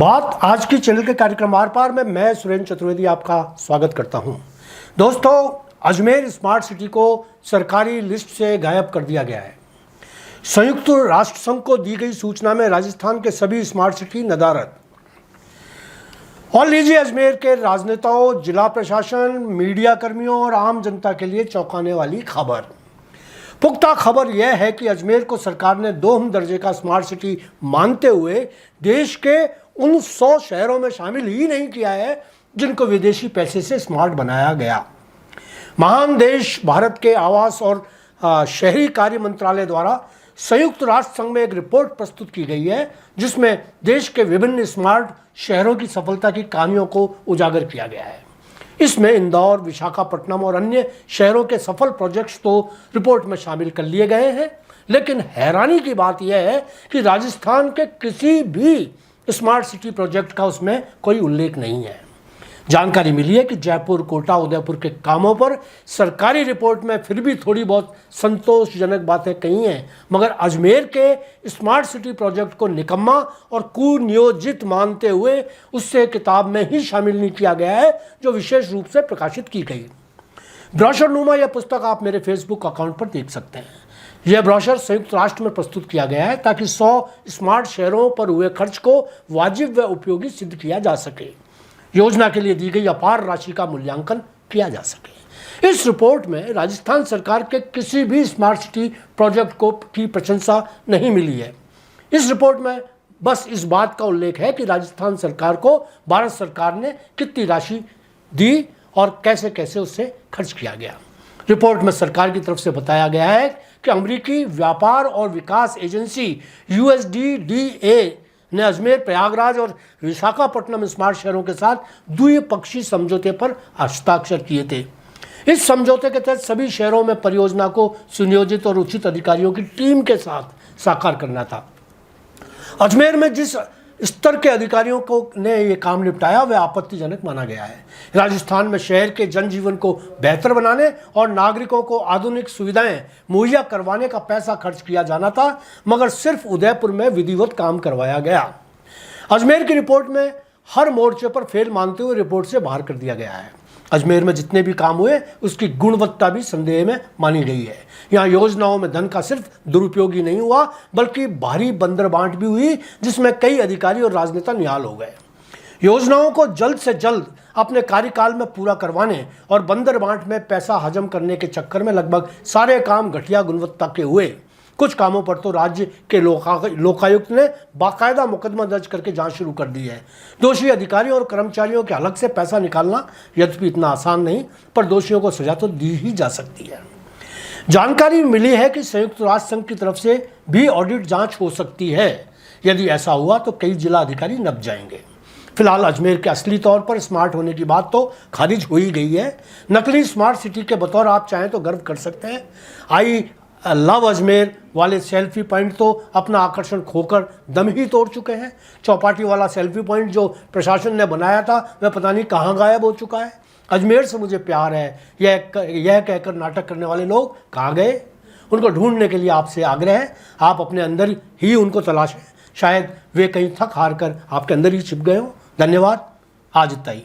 बात आज की चैनल के कार्यक्रम आर पार में मैं सुरेंद्र चतुर्वेदी आपका स्वागत करता हूं। दोस्तों, अजमेर स्मार्ट सिटी को सरकारी लिस्ट से गायब कर दिया गया है। संयुक्त राष्ट्र संघ को दी गई सूचना में राजस्थान के सभी स्मार्ट सिटी नदारद। और लीजिए अजमेर के राजनेताओं, जिला प्रशासन, मीडिया कर्मियों और आम जनता के लिए चौंकाने वाली खबर। पुख्ता खबर यह है कि अजमेर को सरकार ने दोहम दर्जे का स्मार्ट सिटी मानते हुए देश के उन 100 शहरों में शामिल ही नहीं किया है जिनको विदेशी पैसे से स्मार्ट बनाया गया। महान देश भारत के आवास और शहरी कार्य मंत्रालय द्वारा संयुक्त राष्ट्र संघ में एक रिपोर्ट प्रस्तुत की गई है जिसमें देश के विभिन्न स्मार्ट शहरों की सफलता की कहानियों को उजागर किया गया है। इसमें इंदौर, विशाखापट्टनम और अन्य शहरों के सफल प्रोजेक्ट्स तो रिपोर्ट में शामिल कर लिए गए हैं, लेकिन हैरानी की बात यह है कि राजस्थान के किसी भी स्मार्ट सिटी प्रोजेक्ट का उसमें कोई उल्लेख नहीं है। जानकारी मिली है कि जयपुर, कोटा, उदयपुर के कामों पर सरकारी रिपोर्ट में फिर भी थोड़ी बहुत संतोषजनक बातें कही हैं, मगर अजमेर के स्मार्ट सिटी प्रोजेक्ट को निकम्मा और कुनियोजित मानते हुए उससे किताब में ही शामिल नहीं किया गया है जो विशेष रूप से प्रकाशित की गई। ब्रोशर नुमा यह पुस्तक आप मेरे फेसबुक अकाउंट पर देख सकते हैं। यह ब्रोशर संयुक्त राष्ट्र में प्रस्तुत किया गया है ताकि 100 स्मार्ट शहरों पर हुए खर्च को वाजिब व उपयोगी सिद्ध किया जा सके। योजना के लिए दी गई अपार राशि का मूल्यांकन किया जा सके। इस रिपोर्ट में राजस्थान सरकार के किसी भी स्मार्ट सिटी प्रोजेक्ट को की प्रशंसा नहीं मिली है। इस रिपोर्ट में बस इस बात का उल्लेख है कि राजस्थान सरकार को भारत सरकार ने कितनी राशि दी और कैसे कैसे उससे खर्च किया गया। रिपोर्ट में सरकार की तरफ से बताया गया है कि अमेरिकी व्यापार और विकास एजेंसी USDDA ने अजमेर, प्रयागराज और विशाखापट्टनम स्मार्ट शहरों के साथ द्विपक्षीय समझौते पर हस्ताक्षर किए थे। इस समझौते के तहत सभी शहरों में परियोजना को सुनियोजित और उचित अधिकारियों की टीम के साथ साकार करना था। अजमेर में जिस स्तर के अधिकारियों को ने यह काम निपटाया वह आपत्तिजनक माना गया है। राजस्थान में शहर के जनजीवन को बेहतर बनाने और नागरिकों को आधुनिक सुविधाएं मुहैया करवाने का पैसा खर्च किया जाना था, मगर सिर्फ उदयपुर में विधिवत काम करवाया गया। अजमेर की रिपोर्ट में हर मोर्चे पर फेल मानते हुए रिपोर्ट से बाहर कर दिया गया है। अजमेर में जितने भी काम हुए उसकी गुणवत्ता भी संदेह में मानी गई है। यहाँ योजनाओं में धन का सिर्फ दुरुपयोग ही नहीं हुआ बल्कि भारी बंदरबांट भी हुई जिसमें कई अधिकारी और राजनेता निहाल हो गए। योजनाओं को जल्द से जल्द अपने कार्यकाल में पूरा करवाने और बंदरबांट में पैसा हजम करने के चक्कर में लगभग सारे काम घटिया गुणवत्ता के हुए। कुछ कामों पर तो राज्य के लोकायुक्त ने बाकायदा मुकदमा दर्ज करके जांच शुरू कर दी है। दोषी अधिकारियों और कर्मचारियों के अलग से पैसा निकालना यद्यपि इतना आसान नहीं, पर दोषियों को सजा तो दी ही जा सकती है। जानकारी मिली है कि संयुक्त राष्ट्र संघ की तरफ से भी ऑडिट जांच हो सकती है। यदि ऐसा हुआ तो कई जिला अधिकारी नप जाएंगे। फिलहाल अजमेर के असली तौर पर स्मार्ट होने की बात तो खारिज हो ही गई है। नकली स्मार्ट सिटी के बतौर आप चाहें तो गर्व कर सकते हैं। आई लव अजमेर वाले सेल्फी पॉइंट तो अपना आकर्षण खोकर दम ही तोड़ चुके हैं। चौपाटी वाला सेल्फी पॉइंट जो प्रशासन ने बनाया था वह पता नहीं कहाँ गायब हो चुका है। अजमेर से मुझे प्यार है यह कहकर नाटक करने वाले लोग कहाँ गए? उनको ढूंढने के लिए आपसे आग्रह है, आप अपने अंदर ही उनको तलाशें। शायद वे कहीं थक हार कर आपके अंदर ही छिप गए हों। धन्यवाद। आज इतना ही।